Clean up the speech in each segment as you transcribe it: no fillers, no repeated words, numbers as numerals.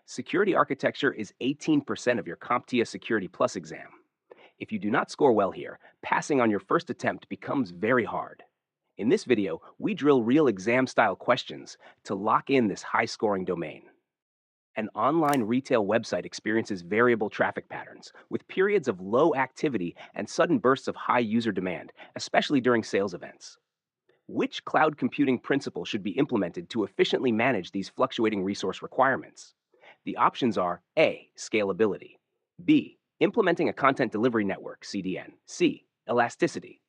Security architecture is 18% of your CompTIA Security Plus exam. If you do not score well here, passing on your first attempt becomes very hard. In this video, we drill real exam-style questions to lock in this high-scoring domain. An online retail website experiences variable traffic patterns, with periods of low activity and sudden bursts of high user demand, especially during sales events. Which cloud computing principle should be implemented to efficiently manage these fluctuating resource requirements? The options are A. Scalability, B. Implementing a content delivery network, CDN, C. Elasticity,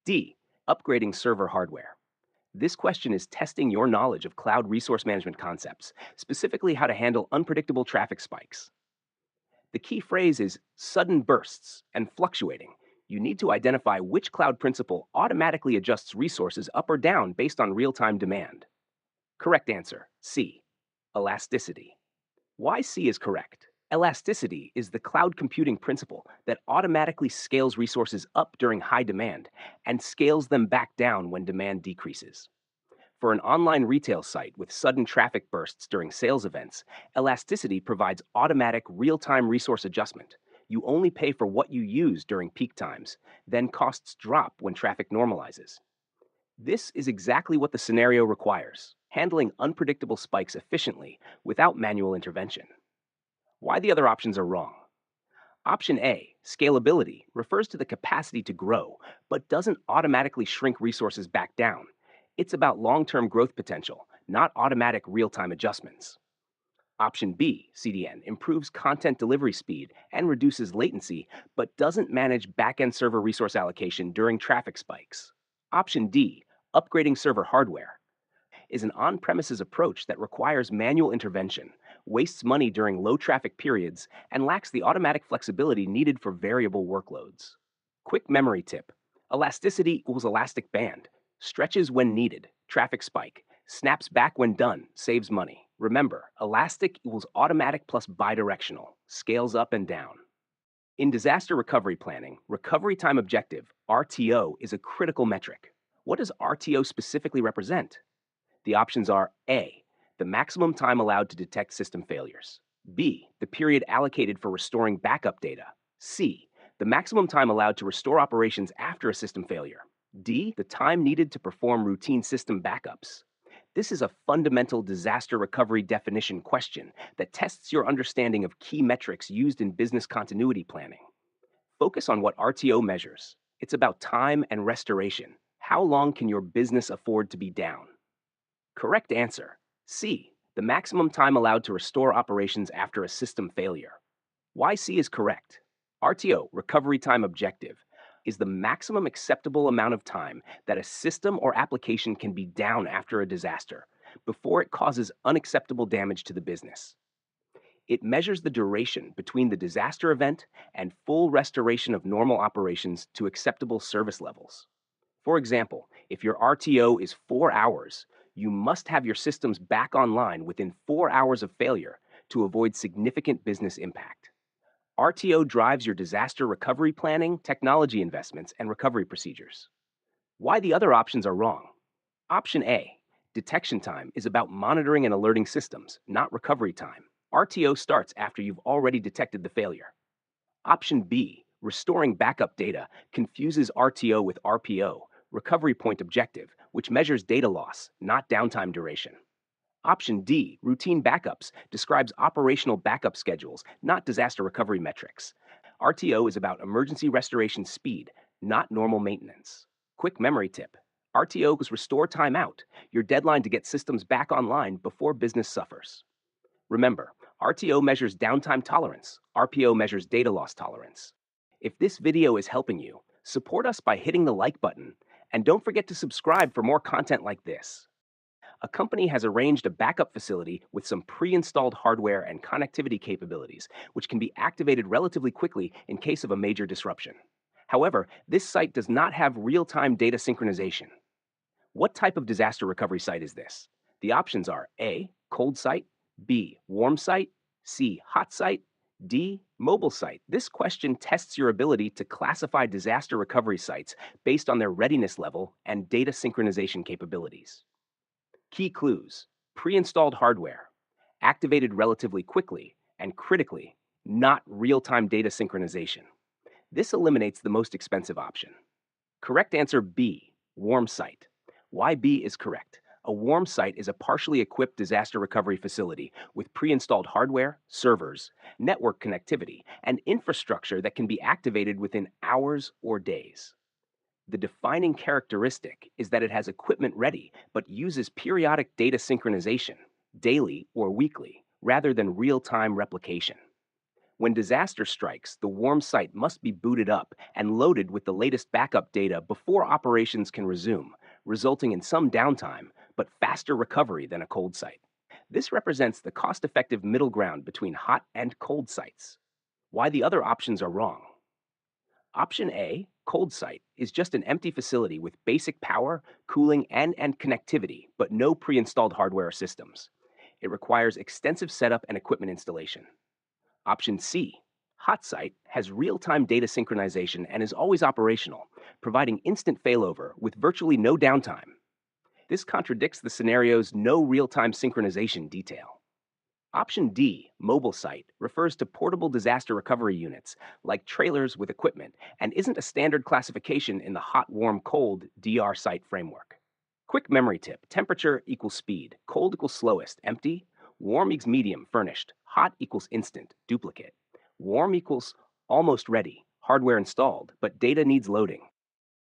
D. Upgrading server hardware. This question is testing your knowledge of cloud resource management concepts, specifically how to handle unpredictable traffic spikes. The key phrase is sudden bursts and fluctuating. You need to identify which cloud principle automatically adjusts resources up or down based on real-time demand. Correct answer, C. Elasticity. Why C is correct? Elasticity is the cloud computing principle that automatically scales resources up during high demand and scales them back down when demand decreases. For an online retail site with sudden traffic bursts during sales events, elasticity provides automatic real-time resource adjustment. You only pay for what you use during peak times, then costs drop when traffic normalizes. This is exactly what the scenario requires, handling unpredictable spikes efficiently without manual intervention. Why the other options are wrong? Option A, scalability, refers to the capacity to grow, but doesn't automatically shrink resources back down. It's about long-term growth potential, not automatic real-time adjustments. Option B, CDN, improves content delivery speed and reduces latency, but doesn't manage back-end server resource allocation during traffic spikes. Option D, upgrading server hardware, is an on-premises approach that requires manual intervention, wastes money during low traffic periods, and lacks the automatic flexibility needed for variable workloads. Quick memory tip: elasticity equals elastic band, stretches when needed, traffic spike, snaps back when done, saves money. Remember, elastic equals automatic plus bidirectional, scales up and down. In disaster recovery planning, recovery time objective, RTO, is a critical metric. What does RTO specifically represent? The options are A, the maximum time allowed to detect system failures, B, the period allocated for restoring backup data, C, the maximum time allowed to restore operations after a system failure, D, the time needed to perform routine system backups. This is a fundamental disaster recovery definition question that tests your understanding of key metrics used in business continuity planning. Focus on what RTO measures. It's about time and restoration. How long can your business afford to be down? Correct answer, C, the maximum time allowed to restore operations after a system failure. Why C is correct? RTO, recovery time objective, is the maximum acceptable amount of time that a system or application can be down after a disaster before it causes unacceptable damage to the business. It measures the duration between the disaster event and full restoration of normal operations to acceptable service levels. For example, if your RTO is 4 hours, you must have your systems back online within 4 hours of failure to avoid significant business impact. RTO drives your disaster recovery planning, technology investments, and recovery procedures. Why the other options are wrong? Option A, detection time, is about monitoring and alerting systems, not recovery time. RTO starts after you've already detected the failure. Option B, restoring backup data, confuses RTO with RPO, recovery point objective, which measures data loss, not downtime duration. Option D, routine backups, describes operational backup schedules, not disaster recovery metrics. RTO is about emergency restoration speed, not normal maintenance. Quick memory tip: RTO is restore timeout, your deadline to get systems back online before business suffers. Remember, RTO measures downtime tolerance, RPO measures data loss tolerance. If this video is helping you, support us by hitting the like button, and don't forget to subscribe for more content like this. A company has arranged a backup facility with some pre-installed hardware and connectivity capabilities, which can be activated relatively quickly in case of a major disruption. However, this site does not have real-time data synchronization. What type of disaster recovery site is this? The options are A, cold site, B, warm site, C, hot site, D, mobile site. This question tests your ability to classify disaster recovery sites based on their readiness level and data synchronization capabilities. Key clues: pre-installed hardware. activated relatively quickly, and critically, not real-time data synchronization. This eliminates the most expensive option. Correct answer B, warm site. Why B is correct? A warm site is a partially equipped disaster recovery facility with pre-installed hardware, servers, network connectivity, and infrastructure that can be activated within hours or days. The defining characteristic is that it has equipment ready but uses periodic data synchronization, daily or weekly, rather than real-time replication. When disaster strikes, the warm site must be booted up and loaded with the latest backup data before operations can resume, resulting in some downtime, but faster recovery than a cold site. This represents the cost-effective middle ground between hot and cold sites. Why the other options are wrong. Option A, cold site, is just an empty facility with basic power, cooling, and connectivity, but no pre-installed hardware or systems. It requires extensive setup and equipment installation. Option C, hot site, has real-time data synchronization and is always operational, providing instant failover with virtually no downtime. This contradicts the scenario's no real-time synchronization detail. Option D, mobile site, refers to portable disaster recovery units, like trailers with equipment, and isn't a standard classification in the hot, warm, cold DR site framework. Quick memory tip: temperature equals speed, cold equals slowest, empty, warm equals medium, furnished, hot equals instant, duplicate, warm equals almost ready, hardware installed, but data needs loading.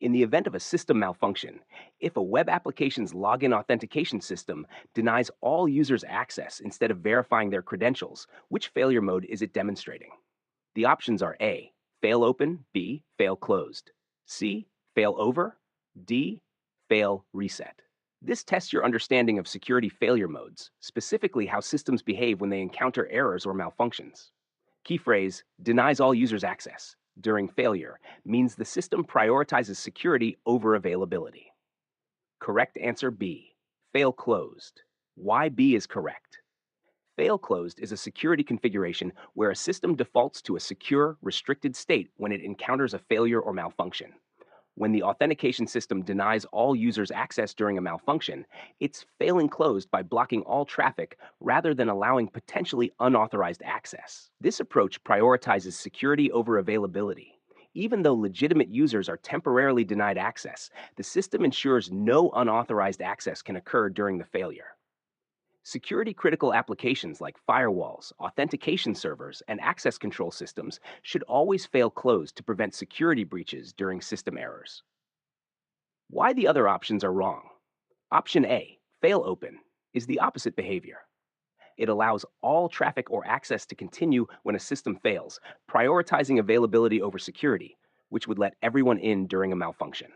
In the event of a system malfunction, if a web application's login authentication system denies all users access instead of verifying their credentials, which failure mode is it demonstrating? The options are A, fail open, B, fail closed, C, fail over, D, fail reset. This tests your understanding of security failure modes, specifically how systems behave when they encounter errors or malfunctions. Key phrase, denies all users access during failure, means the system prioritizes security over availability. Correct answer B, fail closed. Why B is correct? Fail closed is a security configuration where a system defaults to a secure, restricted state when it encounters a failure or malfunction. When the authentication system denies all users access during a malfunction, it's failing closed by blocking all traffic rather than allowing potentially unauthorized access. This approach prioritizes security over availability. Even though legitimate users are temporarily denied access, the system ensures no unauthorized access can occur during the failure. Security-critical applications like firewalls, authentication servers, and access control systems should always fail closed to prevent security breaches during system errors. Why the other options are wrong. Option A, fail open, is the opposite behavior. It allows all traffic or access to continue when a system fails, prioritizing availability over security, which would let everyone in during a malfunction.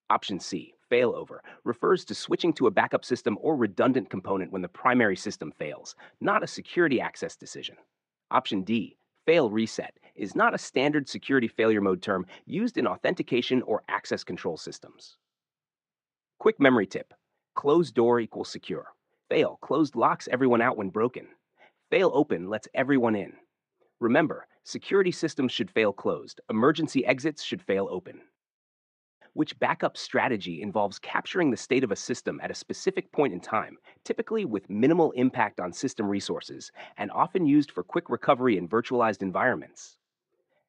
Option C, failover, refers to switching to a backup system or redundant component when the primary system fails, not a security access decision. Option D, fail reset, is not a standard security failure mode term used in authentication or access control systems. Quick memory tip: closed door equals secure. Fail closed locks everyone out when broken. Fail open lets everyone in. Remember, security systems should fail closed, emergency exits should fail open. Which backup strategy involves capturing the state of a system at a specific point in time, typically with minimal impact on system resources, and often used for quick recovery in virtualized environments?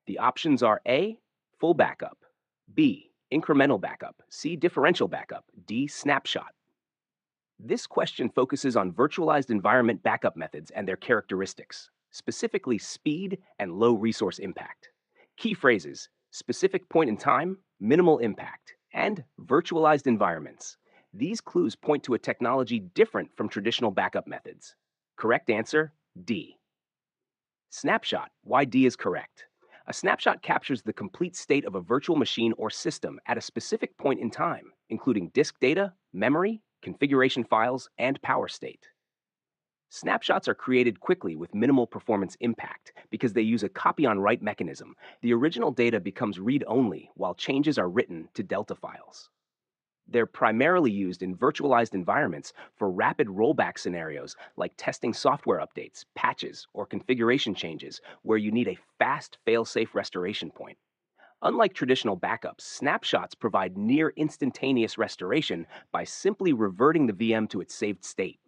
The options are A, full backup, B, incremental backup, C, differential backup, D, snapshot. This question focuses on virtualized environment backup methods and their characteristics, specifically speed and low resource impact. Key phrases: specific point in time, minimal impact, and virtualized environments. These clues point to a technology different from traditional backup methods. Correct answer, D. Snapshot, why D is correct. A snapshot captures the complete state of a virtual machine or system at a specific point in time, including disk data, memory, configuration files, and power state. Snapshots are created quickly with minimal performance impact because they use a copy-on-write mechanism. The original data becomes read-only while changes are written to Delta files. They're primarily used in virtualized environments for rapid rollback scenarios like testing software updates, patches, or configuration changes where you need a fast, fail-safe restoration point. Unlike traditional backups, snapshots provide near instantaneous restoration by simply reverting the VM to its saved state.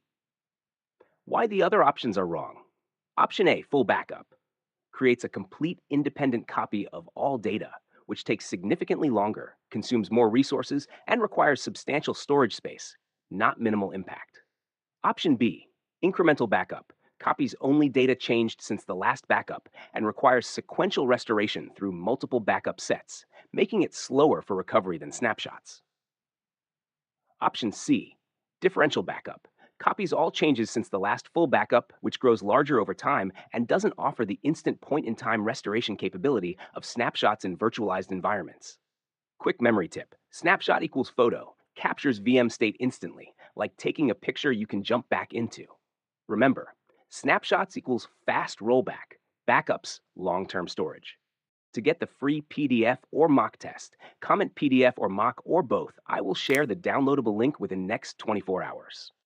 Why the other options are wrong. Option A, full backup, creates a complete independent copy of all data, which takes significantly longer, consumes more resources, and requires substantial storage space, not minimal impact. Option B, incremental backup, copies only data changed since the last backup and requires sequential restoration through multiple backup sets, making it slower for recovery than snapshots. Option C, differential backup, copies all changes since the last full backup, which grows larger over time and doesn't offer the instant point in time restoration capability of snapshots in virtualized environments. Quick memory tip: snapshot equals photo, captures VM state instantly, like taking a picture you can jump back into. Remember, snapshots equals fast rollback, backups long term storage. To get the free PDF or mock test, comment PDF or mock or both. I will share the downloadable link within next 24 hours.